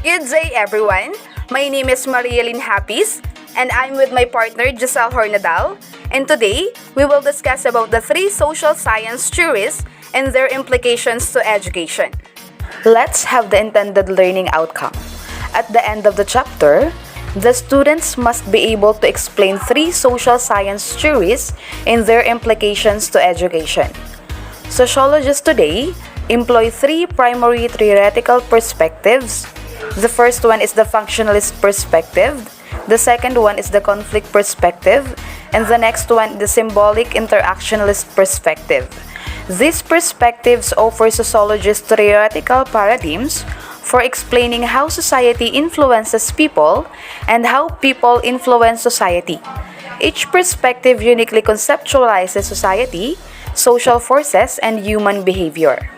Good day, everyone. My name is Marielyn Hapis, and I'm with my partner Giselle Hornadal. And today, we will discuss about the three social science theories and their implications to education. Let's have the intended learning outcome. At the end of the chapter, the students must be able to explain three social science theories and their implications to education. Sociologists today employ three primary theoretical perspectives. The first one is the functionalist perspective, the second one is the conflict perspective, and the next one the symbolic interactionalist perspective. These perspectives offer sociologists theoretical paradigms for explaining how society influences people and how people influence society. Each perspective uniquely conceptualizes society, social forces, and human behavior.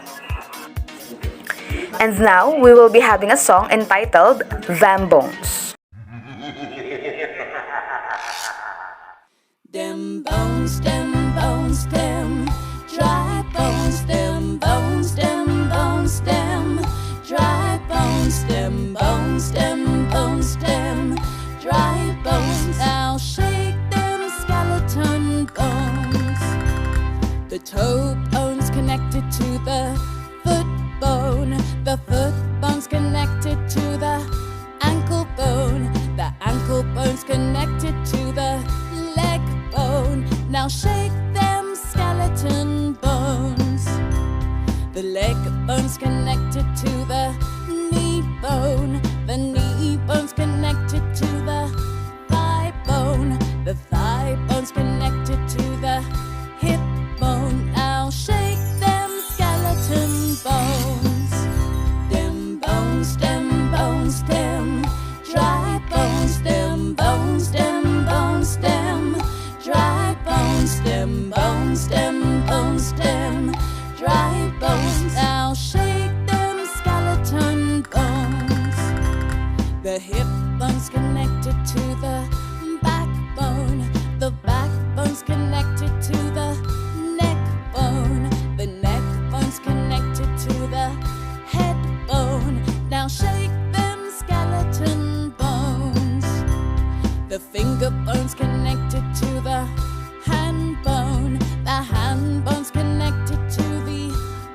And now we will be having a song entitled Them Bones. Them bones, them bones, them dry bones, them bones, them bones, them dry bones, them bones, them bones, them dry bones. Now shake them skeleton bones. The toe bone's connected to the foot bone. The foot bone's connected to the ankle bone. The ankle bone's connected to the leg bone. Now shake them skeleton bones. The leg bone's connected to the knee bone. The knee bone's connected to the thigh bone. The thigh bone's connected to the hip bone. Now shake them skeleton bones. Them bones, them bones, them dry bones, them bones, them bones, them dry bones, them bones, them bones, them dry bones. Now shake them skeleton bones. The hip bone's connected to the backbone. The backbone's connected to the neck bone. The neck bone's connected to the head bone. Now shake them skeleton bones. The finger bone's connected to the hand bone. The hand bone's connected to the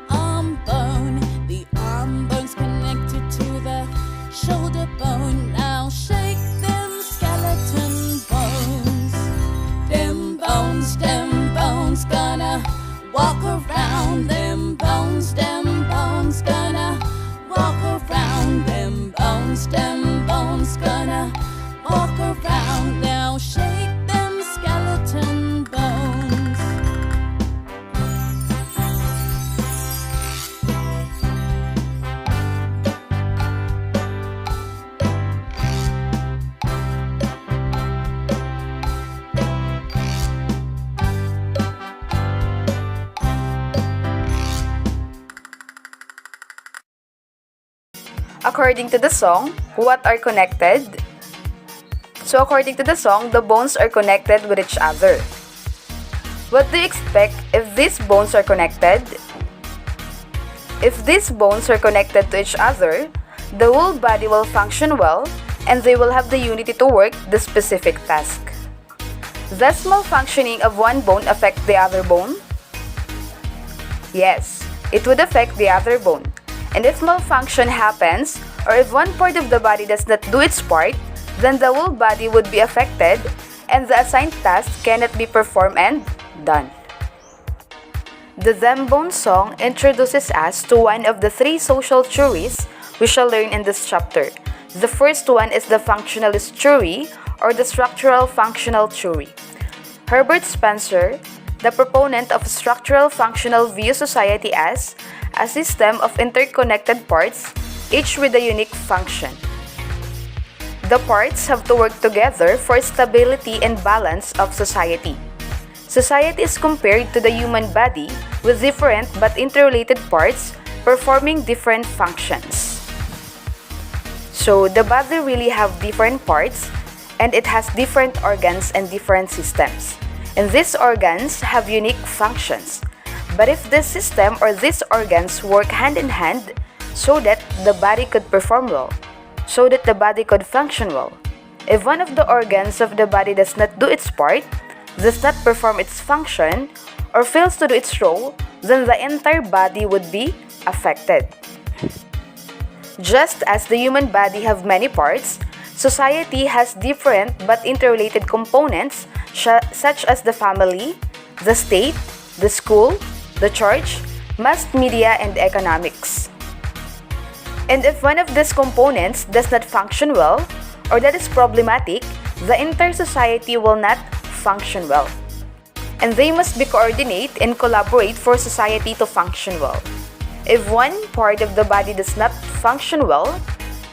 arm bone. The arm bone's connected to the shoulder bone. Now shake them skeleton bones. Them bones gonna walk around. Them bones gonna walk around. Them bones gonna walk around. Now shake them skeleton bones. According to the song, what are connected? So according to the song, the bones are connected with each other. What do you expect if these bones are connected? If these bones are connected to each other, the whole body will function well and they will have the unity to work the specific task. Does malfunctioning of one bone affect the other bone? Yes, it would affect the other bone. And if malfunction happens, or if one part of the body does not do its part, then the whole body would be affected and the assigned task cannot be performed and done. The Them Bones song introduces us to one of the three social theories we shall learn in this chapter. The first one is the functionalist theory or the structural functional theory. Herbert Spencer, the proponent of structural functional, views society as a system of interconnected parts, each with a unique function. The parts have to work together for stability and balance of society. Society is compared to the human body with different but interrelated parts performing different functions. So the body really have different parts and it has different organs and different systems. And these organs have unique functions. But if this system or these organs work hand in hand so that the body could perform well, so that the body could function well. If one of the organs of the body does not do its part, does not perform its function, or fails to do its role, then the entire body would be affected. Just as the human body have many parts, society has different but interrelated components such as the family, the state, the school, the church, mass media, and economics. And if one of these components does not function well, or that is problematic, the entire society will not function well. And they must be coordinate and collaborate for society to function well. If one part of the body does not function well,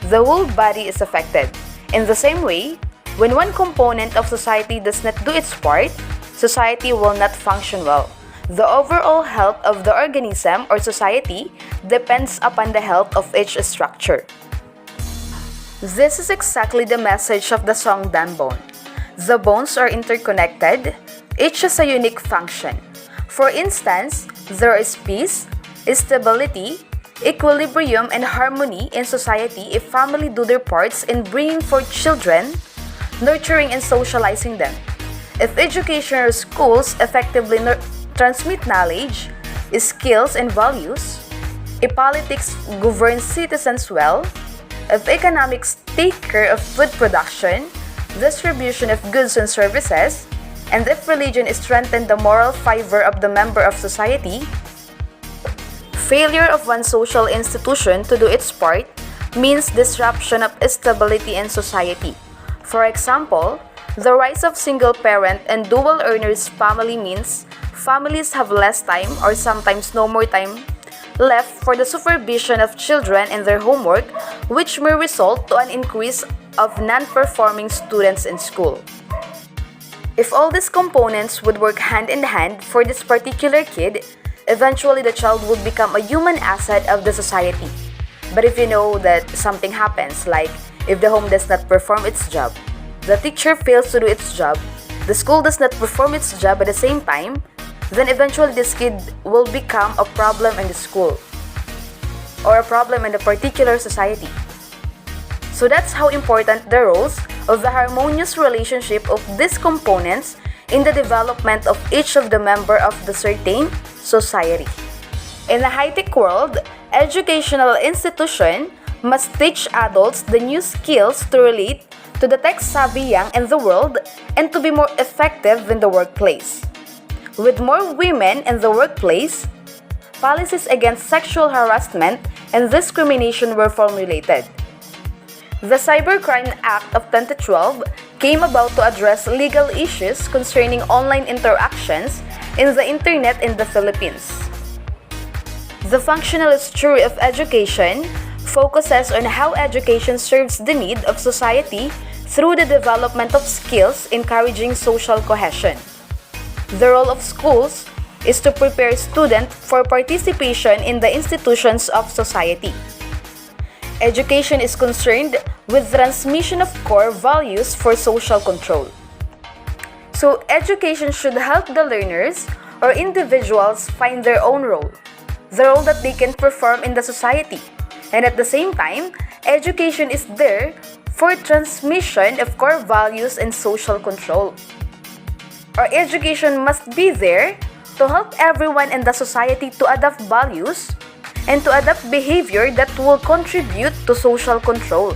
the whole body is affected. In the same way, when one component of society does not do its part, society will not function well. The overall health of the organism or society depends upon the health of each structure. This is exactly the message of the song Damn Bone. The bones are interconnected, each has a unique function. For instance, there is peace, stability, equilibrium, and harmony in society if family do their parts in bringing forth children, nurturing and socializing them. If education or schools effectively transmit knowledge, skills, and values, if politics governs citizens well, if economics take care of food production, distribution of goods and services, and if religion strengthens the moral fiber of the member of society, failure of one social institution to do its part means disruption of stability in society. For example, the rise of single-parent and dual-earners family means families have less time or sometimes no more time left for the supervision of children and their homework, which may result to an increase of non-performing students in school. If all these components would work hand in hand for this particular kid, eventually the child would become a human asset of the society. But if you know that something happens, like if the home does not perform its job, the teacher fails to do its job, the school does not perform its job at the same time, then eventually this kid will become a problem in the school or a problem in the particular society. So that's how important the roles of the harmonious relationship of these components in the development of each of the member of the certain society. In a high-tech world, educational institution must teach adults the new skills to relate to the tech-savvy young in the world and to be more effective in the workplace. With more women in the workplace, policies against sexual harassment and discrimination were formulated. The Cybercrime Act of 2012 came about to address legal issues concerning online interactions in the internet in the Philippines. The functionalist theory of education focuses on how education serves the need of society through the development of skills encouraging social cohesion. The role of schools is to prepare students for participation in the institutions of society. Education is concerned with transmission of core values for social control. So, education should help the learners or individuals find their own role, the role that they can perform in the society. And at the same time, education is there for transmission of core values and social control. Our education must be there to help everyone in the society to adopt values and to adopt behavior that will contribute to social control.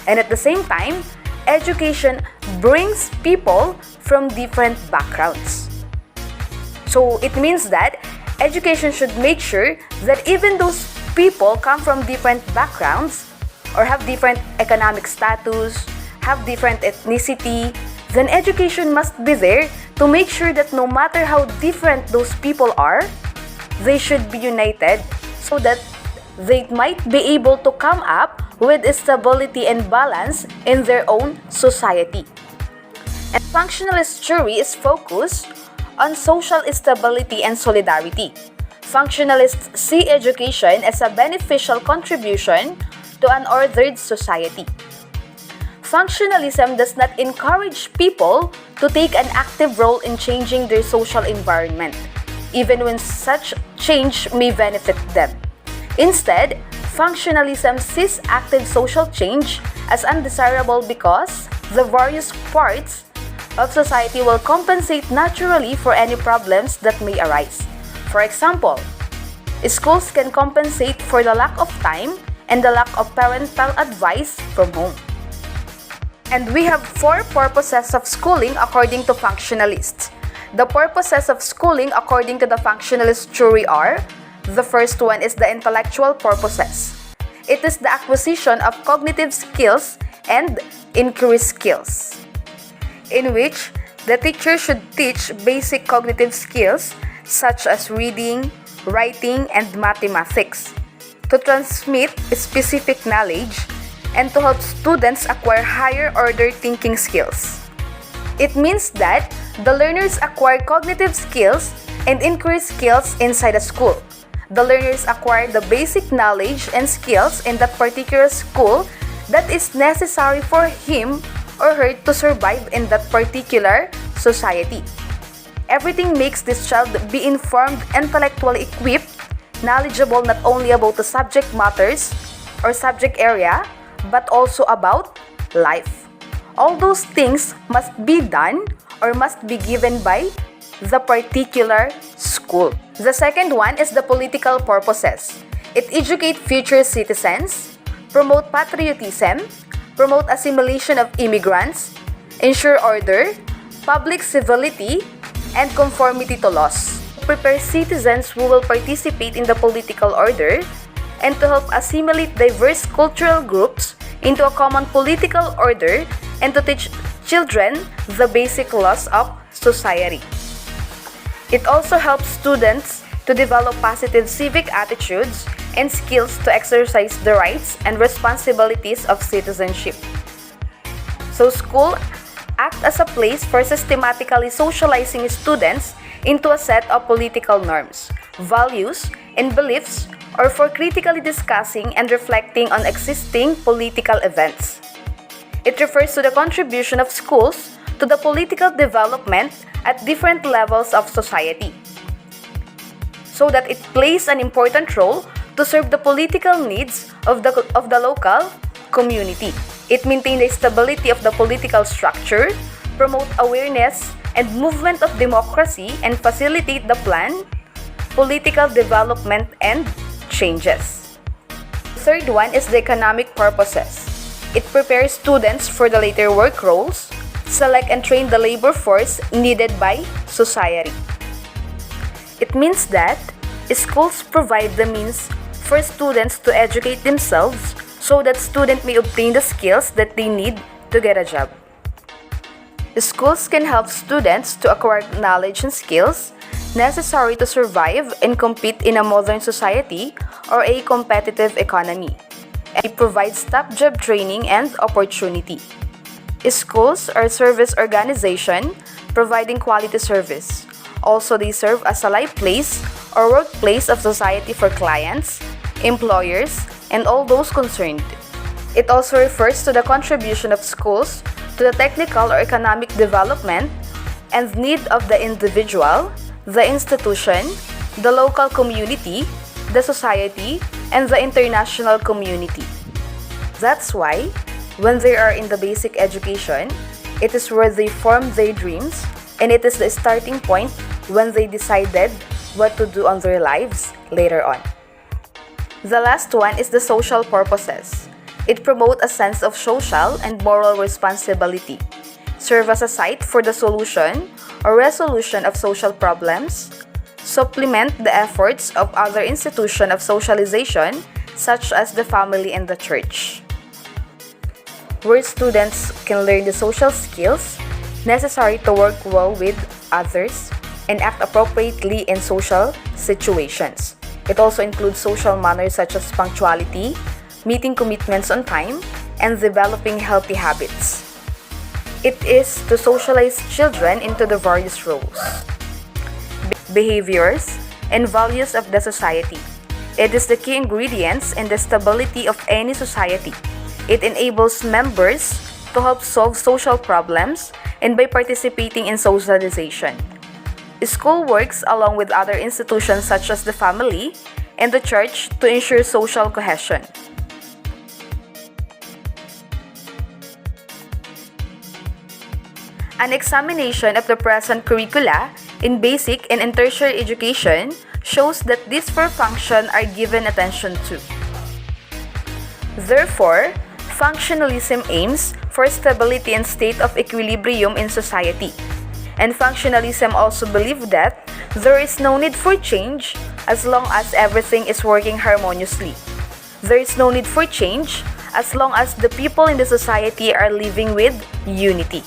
And at the same time, education brings people from different backgrounds. So it means that education should make sure that even those people come from different backgrounds or have different economic status, have different ethnicity, then education must be there to make sure that no matter how different those people are, they should be united so that they might be able to come up with stability and balance in their own society. And functionalist theory is focused on social stability and solidarity. Functionalists see education as a beneficial contribution to an ordered society. Functionalism does not encourage people to take an active role in changing their social environment, even when such change may benefit them. Instead, Functionalism sees active social change as undesirable because the various parts of society will compensate naturally for any problems that may arise. For example, schools can compensate for the lack of time and the lack of parental advice from home. And we have 4 purposes of schooling according to functionalists. The purposes of schooling according to the functionalist theory are: the first one is the intellectual purposes. It is the acquisition of cognitive skills and inquiry skills, in which the teacher should teach basic cognitive skills such as reading, writing, and mathematics to transmit specific knowledge and to help students acquire higher order thinking skills. It means that the learners acquire cognitive skills and inquiry skills inside a school. The learners acquire the basic knowledge and skills in that particular school that is necessary for him or her to survive in that particular society. Everything makes this child be informed, intellectually equipped, knowledgeable not only about the subject matters or subject area, but also about life. All those things must be done or must be given by the particular school. The second one is the political purposes. It educates future citizens, promote patriotism, promote assimilation of immigrants, ensure order, public civility, and conformity to laws. Prepare citizens who will participate in the political order and to help assimilate diverse cultural groups into a common political order and to teach children the basic laws of society. It also helps students to develop positive civic attitudes and skills to exercise the rights and responsibilities of citizenship. So school acts as a place for systematically socializing students into a set of political norms, values, and beliefs, or for critically discussing and reflecting on existing political events. It refers to the contribution of schools to the political development at different levels of society, so that it plays an important role to serve the political needs of the local community. It maintains the stability of the political structure, promote awareness and movement of democracy, and facilitate the planned political development and changes. The third one is the economic purposes. It prepares students for the later work roles, select and train the labor force needed by society. It means that schools provide the means for students to educate themselves so that students may obtain the skills that they need to get a job. The schools can help students to acquire knowledge and skills necessary to survive and compete in a modern society or a competitive economy. And it provides top job training and opportunity. Schools are service organization providing quality service. Also, they serve as a live place or workplace of society for clients, employers, and all those concerned. It also refers to the contribution of schools to the technical or economic development and need of the individual, the institution, the local community, the society, and the international community. That's why, when they are in the basic education, it is where they form their dreams, and it is the starting point when they decided what to do on their lives later on. The last one is the social purposes. It promotes a sense of social and moral responsibility, serve as a site for the solution or resolution of social problems, supplement the efforts of other institutions of socialization such as the family and the church, where students can learn the social skills necessary to work well with others and act appropriately in social situations. It also includes social manners such as punctuality, meeting commitments on time, and developing healthy habits. It is to socialize children into the various roles, behaviors, and values of the society. It is the key ingredients in the stability of any society. It enables members to help solve social problems and by participating in socialization. School works along with other institutions such as the family and the church to ensure social cohesion. An examination of the present curricula in basic and in tertiary education shows that these four functions are given attention to. Therefore, functionalism aims for stability and state of equilibrium in society. And functionalism also believes that there is no need for change as long as everything is working harmoniously. There is no need for change as long as the people in the society are living with unity.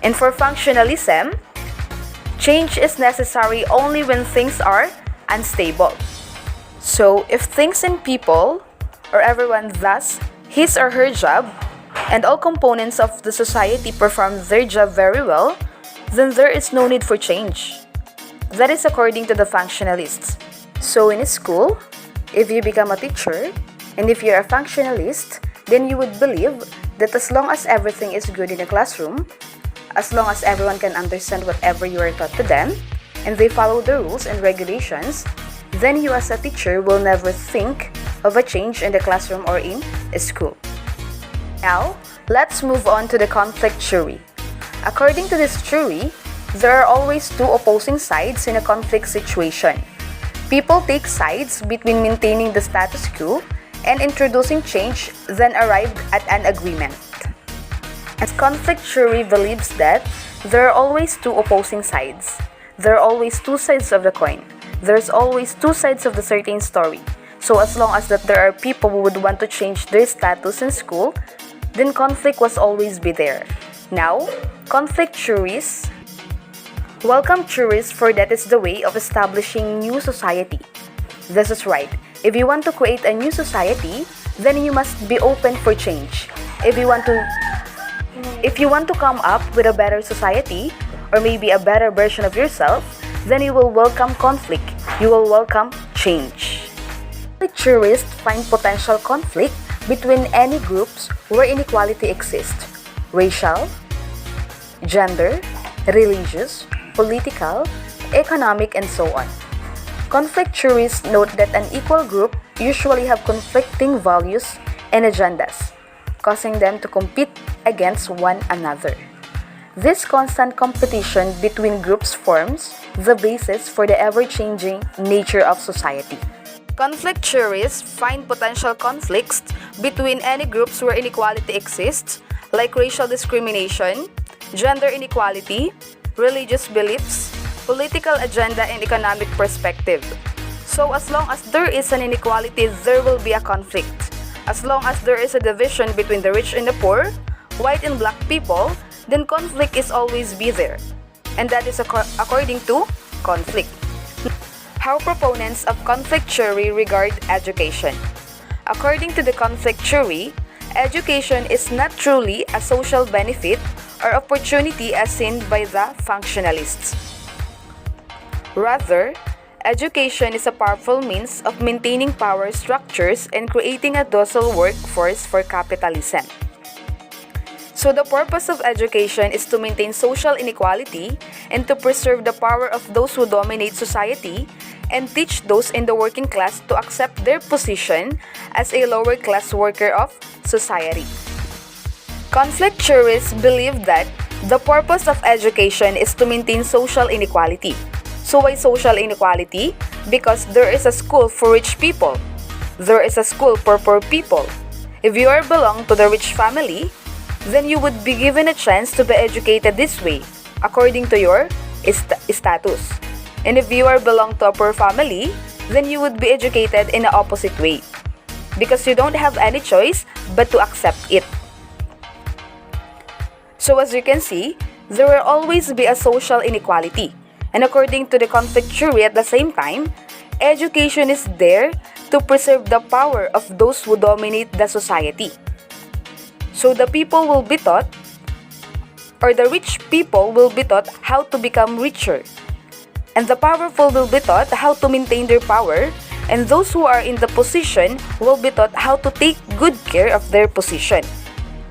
And for functionalism, change is necessary only when things are unstable. So, if things and people, or everyone does his or her job, and all components of the society perform their job very well, then there is no need for change. That is according to the functionalists. So, in a school, if you become a teacher, and if you're a functionalist, then you would believe that as long as everything is good in the classroom, as long as everyone can understand whatever you are taught to them, and they follow the rules and regulations, then you as a teacher will never think of a change in the classroom or in a school. Now, let's move on to the conflict theory. According to this theory, there are always two opposing sides in a conflict situation. People take sides between maintaining the status quo and introducing change, then arrive at an agreement. As conflict theory believes that there are always two opposing sides. There are always two sides of the coin. There's always two sides of the certain story. So as long as that there are people who would want to change their status in school, then conflict will always be there. Now, conflict theories welcome theories, for that is the way of establishing new society. This is right. If you want to create a new society, then you must be open for change. If you want to come up with a better society, or maybe a better version of yourself, then you will welcome conflict. You will welcome change. Conflict theorists find potential conflict between any groups where inequality exists: racial, gender, religious, political, economic, and so on. Conflict theorists note that an equal group usually have conflicting values and agendas, causing them to compete against one another. This constant competition between groups forms the basis for the ever-changing nature of society. Conflict theorists find potential conflicts between any groups where inequality exists, like racial discrimination, gender inequality, religious beliefs, political agenda, and economic perspective. So as long as there is an inequality, there will be a conflict. As long as there is a division between the rich and the poor, white and black people, then conflict is always be there. And that is according to conflict. How proponents of conflict theory regard education. According to the conflict theory, education is not truly a social benefit or opportunity as seen by the functionalists. Rather, education is a powerful means of maintaining power structures and creating a docile workforce for capitalism. So the purpose of education is to maintain social inequality and to preserve the power of those who dominate society and teach those in the working class to accept their position as a lower class worker of society. Conflict theorists believe that the purpose of education is to maintain social inequality. So why social inequality? Because there is a school for rich people. There is a school for poor people. If you belong to the rich family, then you would be given a chance to be educated this way, according to your status. And if you belong to a poor family, then you would be educated in the opposite way, because you don't have any choice but to accept it. So as you can see, there will always be a social inequality. And according to the conflict theory, at the same time, education is there to preserve the power of those who dominate the society. So the people will be taught, or the rich people will be taught how to become richer. And the powerful will be taught how to maintain their power, and those who are in the position will be taught how to take good care of their position.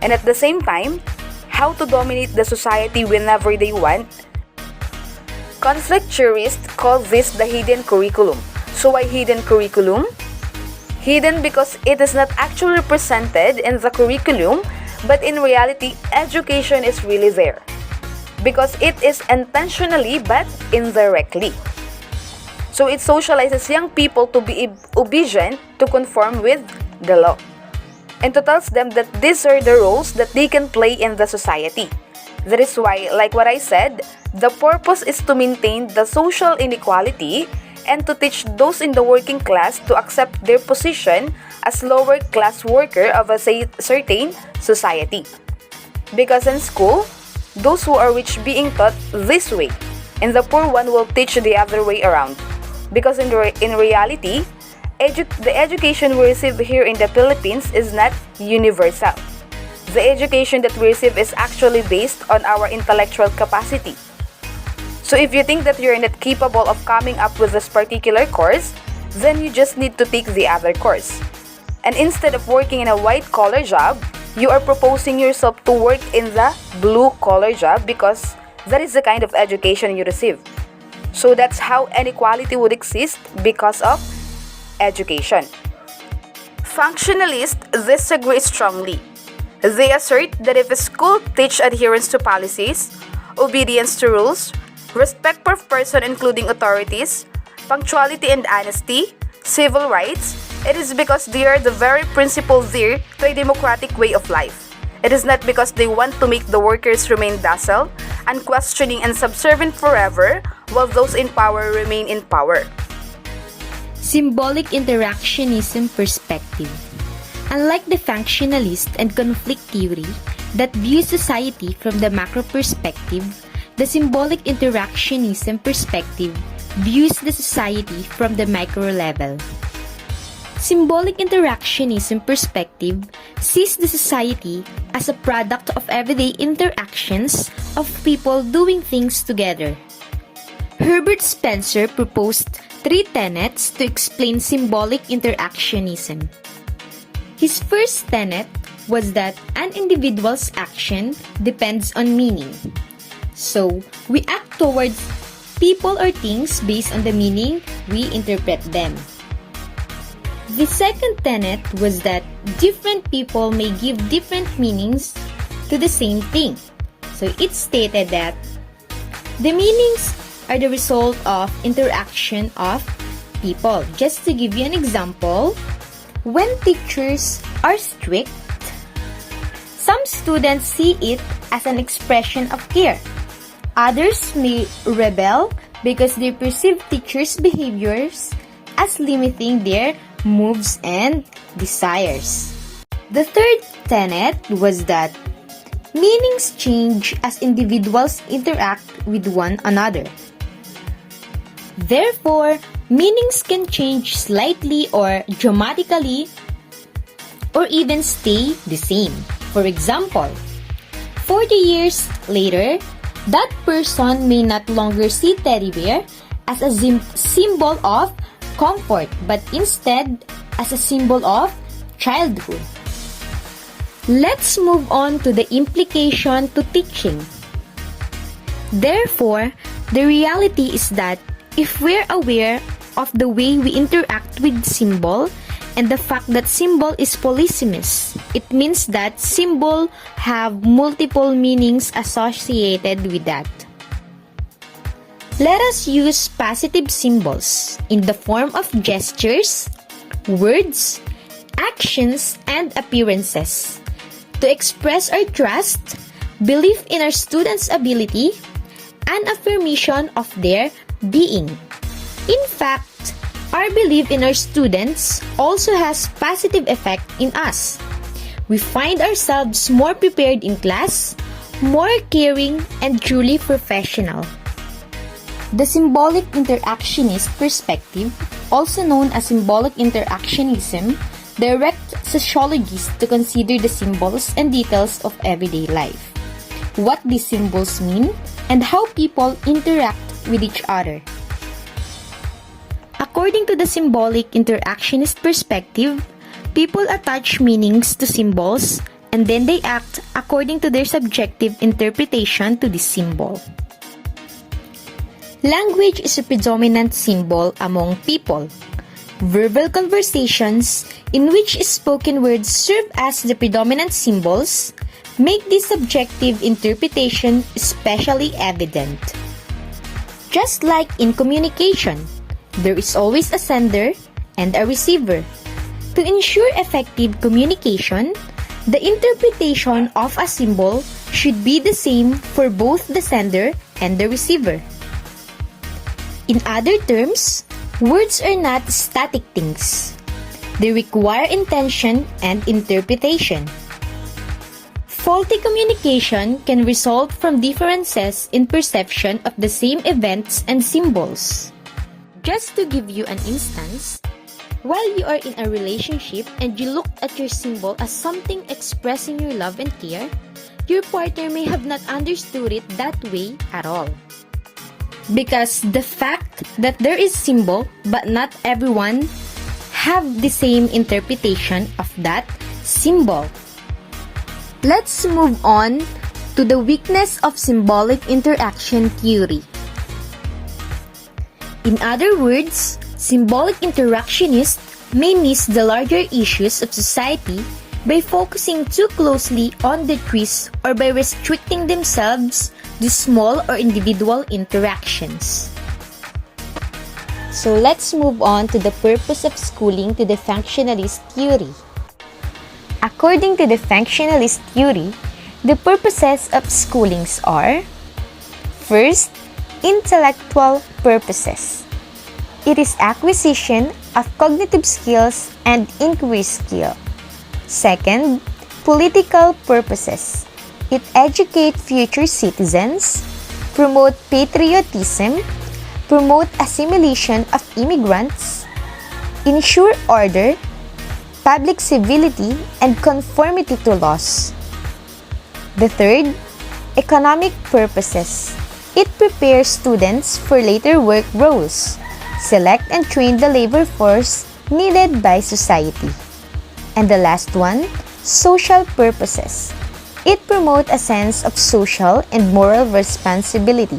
And at the same time, how to dominate the society whenever they want. Conflict theorists call this the hidden curriculum. So why hidden curriculum? Hidden because it is not actually presented in the curriculum, but in reality, education is really there. Because it is intentionally but indirectly. So it socializes young people to be obedient, to conform with the law. And to tells them that these are the roles that they can play in the society. That is why, like what I said, the purpose is to maintain the social inequality and to teach those in the working class to accept their position as lower class worker of a certain society. Because in school, those who are rich being taught this way, and the poor one will teach the other way around. Because in reality, the education we receive here in the Philippines is not universal. The education that we receive is actually based on our intellectual capacity. So if you think that you're not capable of coming up with this particular course, then you just need to take the other course. And instead of working in a white-collar job, you are proposing yourself to work in the blue-collar job because that is the kind of education you receive. So that's how inequality would exist because of education. Functionalists disagree strongly. They assert that if a school teaches adherence to policies, obedience to rules, respect for person including authorities, punctuality and honesty, civil rights, it is because they are the very principle there to a democratic way of life. It is not because they want to make the workers remain docile, unquestioning and subservient forever while those in power remain in power. Symbolic interactionism perspective. Unlike the functionalist and conflict theory that views society from the macro perspective, the symbolic interactionism perspective views the society from the micro level. Symbolic interactionism perspective sees the society as a product of everyday interactions of people doing things together. Herbert Spencer proposed 3 tenets to explain symbolic interactionism. His first tenet was that an individual's action depends on meaning. So, we act towards people or things based on the meaning we interpret them. The second tenet was that different people may give different meanings to the same thing. So it stated that the meanings are the result of interaction of people. Just to give you an example, when teachers are strict, some students see it as an expression of care. Others may rebel because they perceive teachers' behaviors as limiting their moves and desires. The third tenet was that meanings change as individuals interact with one another. Therefore, meanings can change slightly or dramatically or even stay the same. For example, 40 years later, that person may not longer see teddy bear as a symbol of comfort, but instead as a symbol of childhood. Let's move on to the implication to teaching. Therefore, the reality is that if we're aware of the way we interact with symbol and the fact that symbol is polysemous, it means that symbol have multiple meanings associated with that. Let us use positive symbols in the form of gestures, words, actions, and appearances to express our trust, belief in our students' ability, and affirmation of their being. In fact, our belief in our students also has positive effect in us. We find ourselves more prepared in class, more caring, and truly professional. The symbolic interactionist perspective, also known as symbolic interactionism, directs sociologists to consider the symbols and details of everyday life, what these symbols mean, and how people interact with each other. According to the symbolic interactionist perspective, people attach meanings to symbols and then they act according to their subjective interpretation to this symbol. Language is a predominant symbol among people. Verbal conversations in which spoken words serve as the predominant symbols make this subjective interpretation especially evident. Just like in communication, there is always a sender and a receiver. To ensure effective communication, the interpretation of a symbol should be the same for both the sender and the receiver. In other terms, words are not static things. They require intention and interpretation. Faulty communication can result from differences in perception of the same events and symbols. Just to give you an instance, while you are in a relationship and you look at your symbol as something expressing your love and care, your partner may have not understood it that way at all. Because the fact that there is symbol but not everyone have the same interpretation of that symbol. Let's move on to the weakness of symbolic interaction theory. In other words, symbolic interactionists may miss the larger issues of society by focusing too closely on the trees or by restricting themselves to small or individual interactions. So let's move on to the purpose of schooling to the functionalist theory. According to the functionalist theory, the purposes of schoolings are: first, intellectual purposes. It is acquisition of cognitive skills and inquiry skill. Second, political purposes. It educates future citizens, promote patriotism, promote assimilation of immigrants, ensure order, public civility, and conformity to laws. The third, economic purposes. It prepares students for later work roles, select and train the labor force needed by society. And the last one, social purposes. It promotes a sense of social and moral responsibility,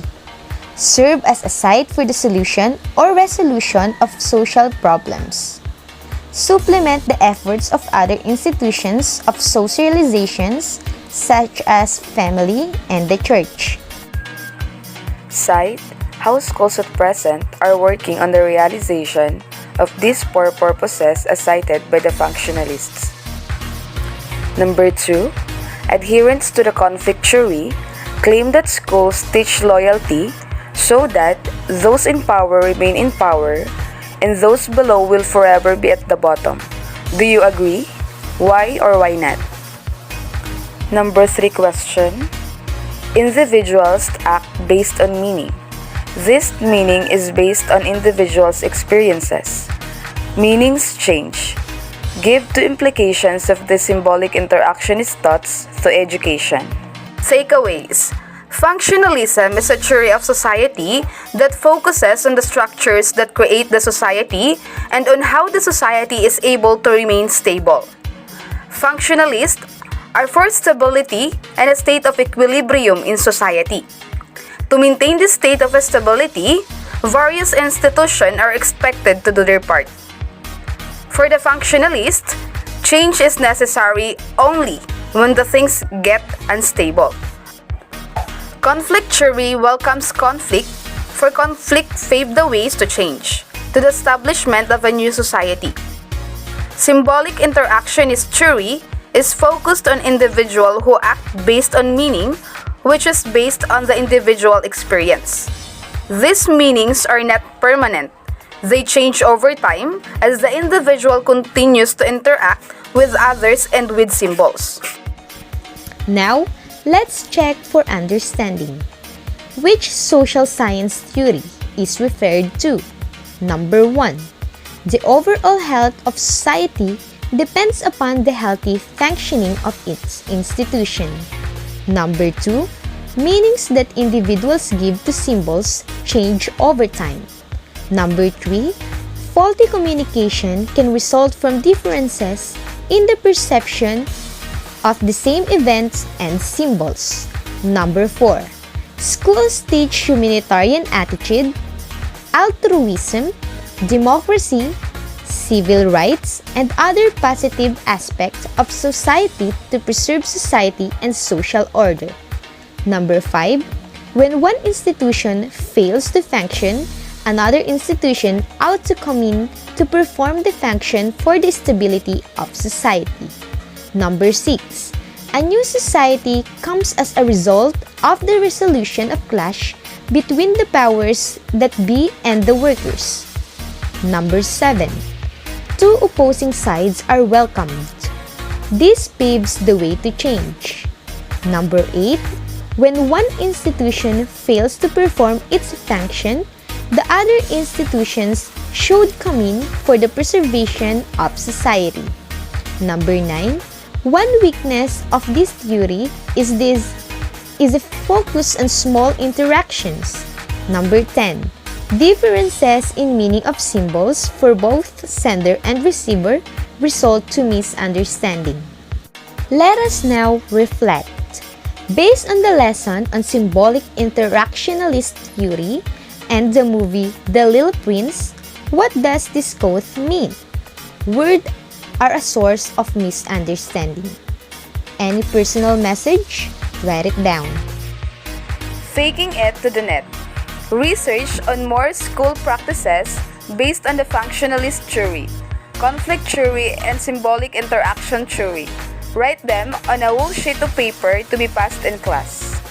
serve as a site for the solution or resolution of social problems, supplement the efforts of other institutions of socializations such as family and the church. Cite how schools at present are working on the realization of these four purposes as cited by the functionalists. Number 2, adherents to the conflict theory claim that schools teach loyalty so that those in power remain in power and those below will forever be at the bottom. Do you agree? Why or why not? Number 3 question. Individuals act based on meaning. This meaning is based on individuals' experiences. Meanings change. Give two implications of the symbolic interactionist thoughts to education. Takeaways. Functionalism is a theory of society that focuses on the structures that create the society and on how the society is able to remain stable. Functionalists are for stability and a state of equilibrium in society. To maintain this state of stability, various institutions are expected to do their part. For the functionalist, change is necessary only when the things get unstable. Conflict theory welcomes conflict, for conflict paves the ways to change, to the establishment of a new society. Symbolic interactionist theory is focused on individuals who act based on meaning, which is based on the individual experience. These meanings are not permanent. They change over time as the individual continues to interact with others and with symbols. Now, let's check for understanding. Which social science theory is referred to? Number 1. The overall health of society depends upon the healthy functioning of its institution. Number 2. Meanings that individuals give to symbols change over time. Number 3. Faulty communication can result from differences in the perception of the same events and symbols. Number 4. Schools teach humanitarian attitude, altruism, democracy, civil rights, and other positive aspects of society to preserve society and social order. Number 5. When one institution fails to function, another institution ought to come in to perform the function for the stability of society. Number 6. A new society comes as a result of the resolution of clash between the powers that be and the workers. Number 7. Two opposing sides are welcomed. This paves the way to change. Number 8. When one institution fails to perform its function, the other institutions should come in for the preservation of society. Number 9. One weakness of this theory is a focus on small interactions. Number 10. Differences in meaning of symbols for both sender and receiver result to misunderstanding. Let us now reflect. Based on the lesson on symbolic interactionalist theory and the movie The Little Prince, what does this quote mean? Words are a source of misunderstanding. Any personal message? Write it down. Taking it to the net. Research on more school practices based on the functionalist theory, conflict theory, and symbolic interaction theory. Write them on a whole sheet of paper to be passed in class.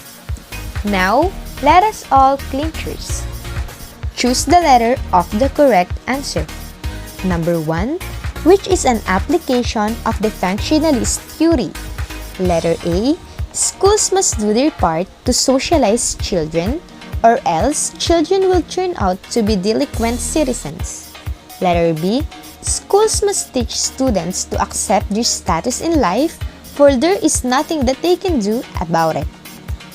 Now, let us all clinchers. Choose the letter of the correct answer. Number 1, which is an application of the functionalist theory. Letter A, schools must do their part to socialize children, or else children will turn out to be delinquent citizens. Letter B, schools must teach students to accept their status in life, for there is nothing that they can do about it.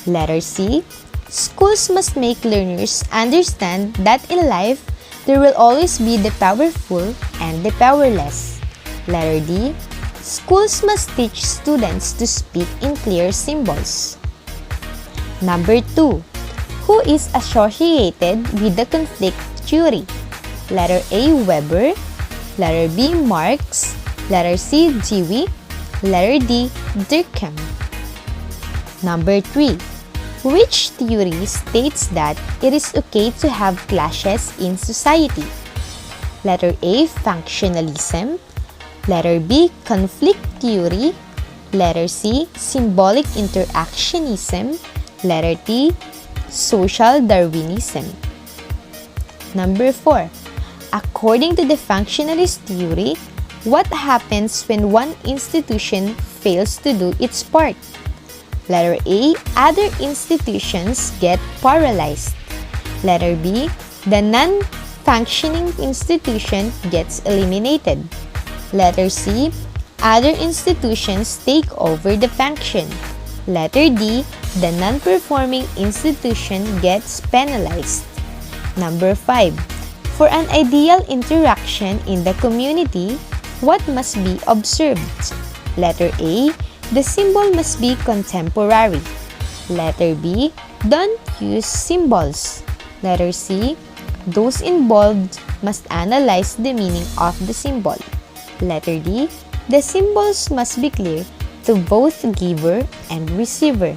Letter C, schools must make learners understand that in life, there will always be the powerful and the powerless. Letter D, schools must teach students to speak in clear symbols. Number 2, who is associated with the conflict theory? Letter A, Weber. Letter B, Marx. Letter C, Dewey. Letter D, Durkheim. Number 3, which theory states that it is okay to have clashes in society? Letter A, functionalism. Letter B, conflict theory. Letter C, symbolic interactionism. Letter D, social Darwinism. Number 4, according to the functionalist theory, what happens when one institution fails to do its part? Letter A, other institutions get paralyzed. Letter B, the non-functioning institution gets eliminated. Letter C, other institutions take over the function. Letter D, the non-performing institution gets penalized. Number 5, for an ideal interaction in the community, what must be observed? Letter A, the symbol must be contemporary. Letter B, don't use symbols. Letter C, those involved must analyze the meaning of the symbol. Letter D, the symbols must be clear to both giver and receiver.